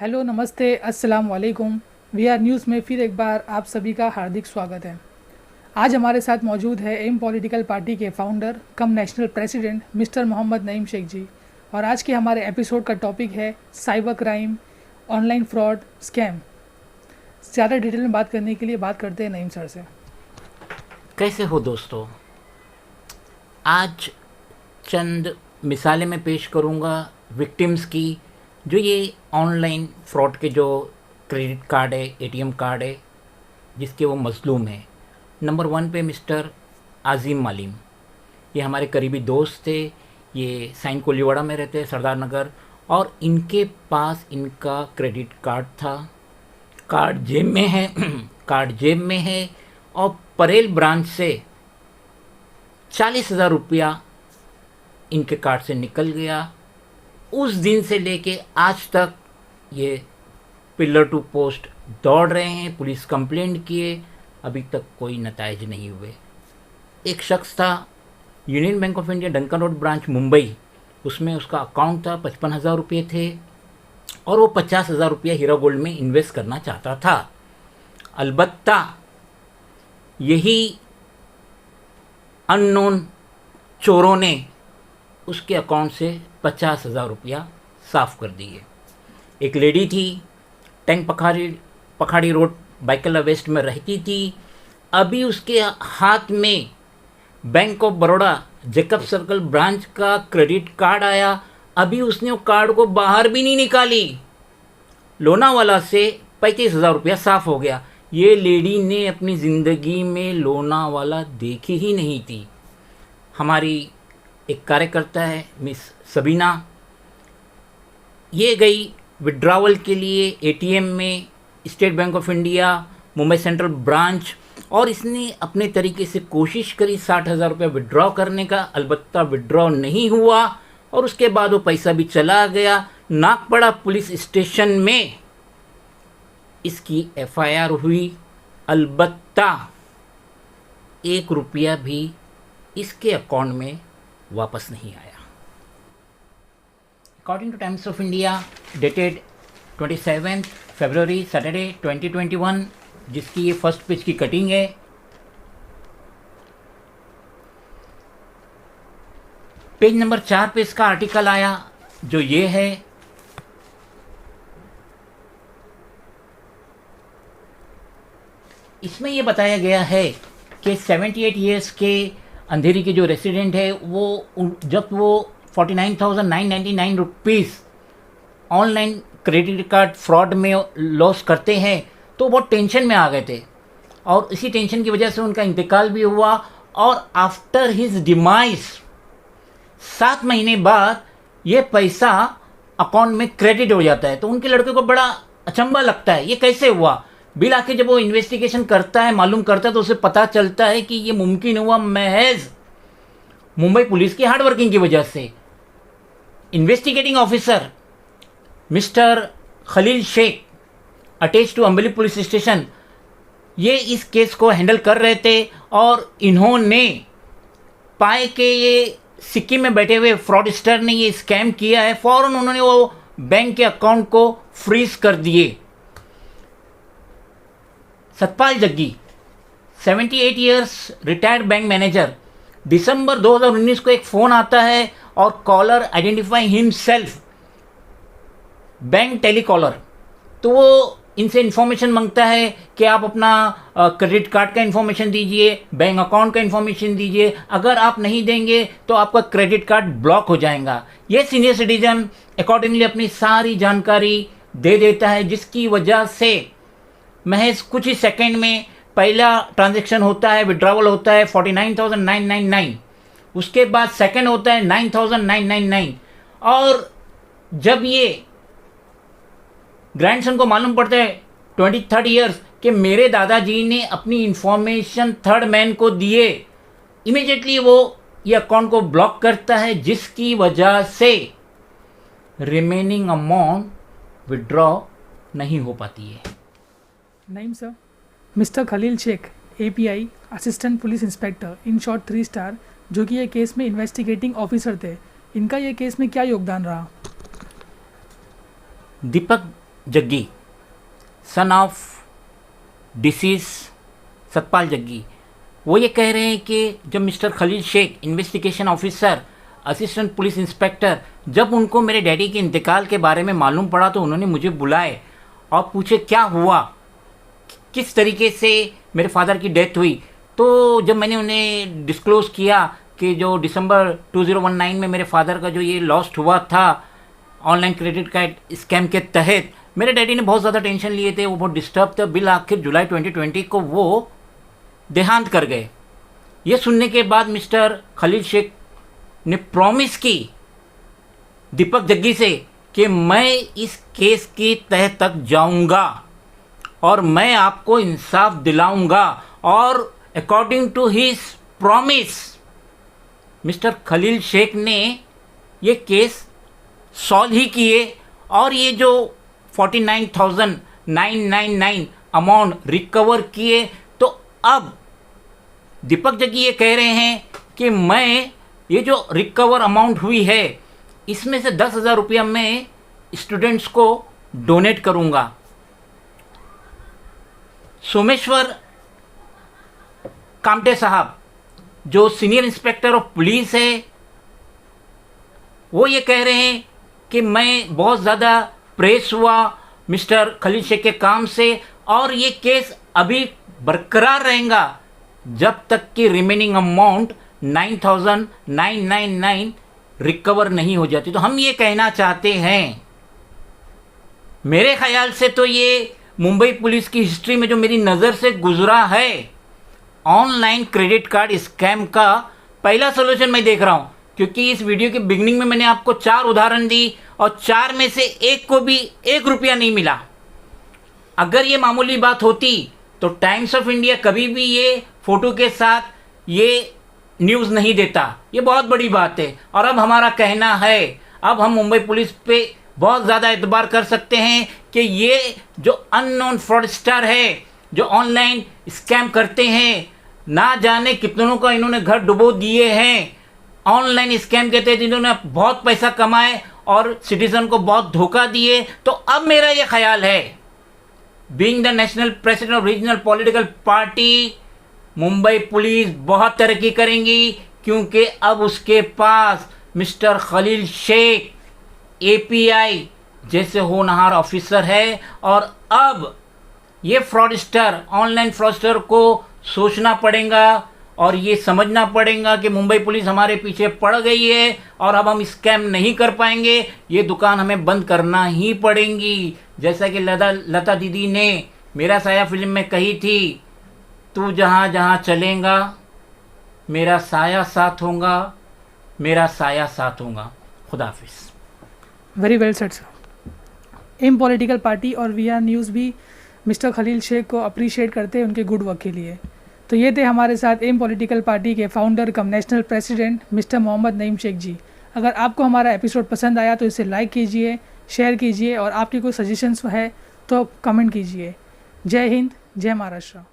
Hello, नमस्ते, अस्सलाम वालेकुम। वी आर न्यूज़ में फिर एक बार आप सभी का हार्दिक स्वागत है। आज हमारे साथ मौजूद है एम पॉलिटिकल पार्टी के founder cum national president mister Mohammad Naeem Shaikh ji. और आज के हमारे एपिसोड का टॉपिक है cyber crime, online fraud, scam. ज़्यादा डिटेल में बात करने के लिए बात करते हैं नईम सर से। कैसे हो दोस्तों। आज चंद मिसालें मैं पेश करूंगा विक्टिम्स की, जो ये ऑनलाइन फ्रॉड के जो क्रेडिट कार्ड है, एटीएम कार्ड है, जिसके वो मजलूम हैं। नंबर 1 पे मिस्टर आज़िम मालिम, ये हमारे करीबी दोस्त थे। ये साइन कोलीवाड़ा में रहते हैं, सरदार नगर, और इनके पास इनका क्रेडिट कार्ड था। कार्ड जेब में है कार्ड जेब में है और परेल ब्रांच से 40,000 रुपया इनके कार्ड से निकल गया। उस दिन से लेके आज तक ये पिलर टू पोस्ट दौड़ रहे हैं, पुलिस कंप्लेंट किए, अभी तक कोई नताइज नहीं हुए। एक शख्स था union bank of India Duncan road branch Mumbai, उसमें उसका अकाउंट था, 55,000 रुपये थे और वो 50,000 रुपया हीरा गोल्ड में इन्वेस्ट करना चाहता था। अलबत्ता यही अननोन चोरों ने उसके अकाउंट से 50,000 रुपया साफ़ कर दिए। एक लेडी थी, टैंक पखाड़ी रोड बाइकला वेस्ट में रहती थी। अभी उसके हाथ में bank of Baroda Jacob circle branch का क्रेडिट कार्ड आया, अभी उसने वो कार्ड को बाहर भी नहीं निकाली, लोनावाला से 35,000 रुपया साफ़ हो गया। ये लेडी ने अपनी ज़िंदगी में लोनावाला देखी ही नहीं थी। हमारी एक कार्यकर्ता है मिस सबीना, ये गई विड्रॉवल के लिए एटीएम में, state bank of India Mumbai central branch, और इसने अपने तरीके से कोशिश करी 60,000 रुपया विड्रॉ करने का। अलबत्ता विड्रॉ नहीं हुआ और उसके बाद वो पैसा भी चला गया। नागपड़ा पुलिस स्टेशन में इसकी एफआईआर हुई, अलबत्ता 1 रुपया भी इसके अकाउंट में वापस नहीं आया। According two times of India dated 27 February Saturday 2021, जिसकी ये फर्स्ट पेज की कटिंग है, पेज नंबर 4 पे इसका आर्टिकल आया, जो ये है। इसमें ये बताया गया है कि 78 ईयर्स के अंधेरी के जो रेसिडेंट है, वो जब वो 49,999 rupees online credit card fraud में लॉस करते हैं, तो बहुत टेंशन में आ गए थे और इसी टेंशन की वजह से उनका इंतकाल भी हुआ। और आफ्टर हिज डिमाइस 7 महीने बाद ये पैसा अकाउंट में क्रेडिट हो जाता है। तो उनके लड़के को बड़ा अचंभा लगता है, ये कैसे हुआ। बिल आके जब वो इन्वेस्टिगेशन करता है, मालूम करता है, तो उसे पता चलता है कि ये मुमकिन हुआ महज मुंबई पुलिस की हार्ड वर्किंग की वजह से। Investigating officer mister Khalil Shaikh attach to Amboli police station, ये इस केस को हैंडल कर रहे थे और इन्होंने पाए कि ये सिक्किम में बैठे हुए फ्रॉडस्टर ने ये स्कैम किया है। फौरन उन्होंने वो बैंक के अकाउंट को फ्रीज कर दिए। Satpal Jaggi 78 years retired bank manager, दिसंबर 2019 को एक फ़ोन आता है और caller identify himself bank telecaller. तो वो इनसे इन्फॉर्मेशन मांगता है कि आप अपना क्रेडिट कार्ड का इन्फॉर्मेशन दीजिए, बैंक अकाउंट का इन्फॉर्मेशन दीजिए, अगर आप नहीं देंगे तो आपका क्रेडिट कार्ड ब्लॉक हो जाएगा। ये सीनियर सिटीजन अकॉर्डिंगली अपनी सारी जानकारी दे देता है, जिसकी वजह से महज कुछ ही सेकंड में पहला ट्रांजैक्शन होता है, विड्रॉवल होता है 49,999, उसके बाद सेकंड होता है 9,999। और जब ये ग्रैंडसन को मालूम पड़ता है 23 ईयर्स कि मेरे दादाजी ने अपनी इंफॉर्मेशन थर्ड मैन को दिए, इमीडिएटली वो ये अकाउंट को ब्लॉक करता है, जिसकी वजह से रिमेनिंग अमाउंट विड्रॉ नहीं हो पाती है। Naeem sir, mister Khalil Shaikh API assistant police inspector, in short 3 star, जो कि ये केस में इन्वेस्टिगेटिंग ऑफिसर थे, इनका ये केस में क्या योगदान रहा? Deepak Jaggi, son of deceased Satpal Jaggi, वो ये कह रहे हैं कि जब mister Khalil Shaikh investigation officer, assistant police inspector, जब उनको मेरे डैडी के इंतकाल के बारे में मालूम पड़ा तो उन्होंने मुझे बुलाए और पूछे क्या हुआ, किस तरीके से मेरे फादर की डेथ हुई। तो जब मैंने उन्हें डिस्क्लोज़ किया कि जो दिसंबर 2019 में मेरे फादर का जो ये लॉस्ट हुआ था ऑनलाइन क्रेडिट कार्ड स्कैम के तहत, मेरे डैडी ने बहुत ज़्यादा टेंशन लिए थे, वो बहुत डिस्टर्ब थे। बिल आखिर जुलाई 2020 को वो देहांत कर गए। ये सुनने के बाद मिस्टर खलील शेख ने प्रॉमिस की दीपक जग्गी से कि मैं इस केस की तह तक जाऊंगा और मैं आपको इंसाफ दिलाऊंगा, और according to his promise mister Khalil Shaikh ने ये केस सॉल्व ही किए और ये जो 49,999 अमाउंट रिकवर किए। तो अब दीपक जग्गी ये कह रहे हैं कि मैं ये जो रिकवर अमाउंट हुई है इसमें से 10,000 रुपया मैं स्टूडेंट्स को डोनेट करूंगा। सोमेश्वर कामटे साहब जो सीनियर इंस्पेक्टर ऑफ पुलिस है, वो ये कह रहे हैं कि मैं बहुत ज़्यादा प्रेस हुआ मिस्टर खलील शेख के काम से और ये केस अभी बरकरार रहेगा जब तक कि रिमेनिंग अमाउंट 9,999 रिकवर नहीं हो जाती। तो हम ये कहना चाहते हैं, मेरे ख्याल से तो ये मुंबई पुलिस की हिस्ट्री में जो मेरी नज़र से गुजरा है ऑनलाइन क्रेडिट कार्ड स्कैम का पहला सॉल्यूशन मैं देख रहा हूँ, क्योंकि इस वीडियो के बिगनिंग में मैंने आपको 4 उदाहरण दी और 4 में से एक को भी 1 रुपया नहीं मिला। अगर ये मामूली बात होती तो टाइम्स ऑफ इंडिया कभी भी ये फोटो के साथ ये न्यूज़ नहीं देता। ये बहुत बड़ी बात है। और अब हमारा कहना है, अब हम मुंबई पुलिस पे बहुत ज़्यादा एतबार कर सकते हैं कि ये जो अननोन फ्रॉडस्टर है, जो ऑनलाइन स्कैम करते हैं, ना जाने कितनों का इन्होंने घर डुबो दिए हैं। ऑनलाइन स्कैम के तहत इन्होंने बहुत पैसा कमाए और सिटीजन को बहुत धोखा दिए। तो अब मेरा ये ख्याल है, being the national president of regional political party, Mumbai police बहुत तरक्की करेंगी, क्योंकि अब उसके पास मिस्टर खलील शेख एपीआई जैसे होनहार ऑफिसर है। और अब ये फ्रॉडस्टर, ऑनलाइन फ्रॉडस्टर को सोचना पड़ेगा और ये समझना पड़ेगा कि मुंबई पुलिस हमारे पीछे पड़ गई है और अब हम स्कैम नहीं कर पाएंगे। ये दुकान हमें बंद करना ही पड़ेगी। जैसा कि लता दीदी ने मेरा साया फिल्म में कही थी, तू जहाँ जहाँ चलेगा मेरा साया साथ होगा, मेरा साया साथ होगा। खुदा हाफिज़। Very well said sir. M political party और वी आर न्यूज़ भी मिस्टर खलील शेख को अप्रिशिएट करते हैं उनके गुड वर्क के लिए। तो ये थे हमारे साथ एम पॉलिटिकल पार्टी के founder cum national president mister Mohammad Naeem Shaikh ji. अगर आपको हमारा एपिसोड पसंद आया तो इसे लाइक कीजिए, शेयर कीजिए और आपकी कोई सजेशंस है तो कमेंट कीजिए। जय हिंद, जय महाराष्ट्र।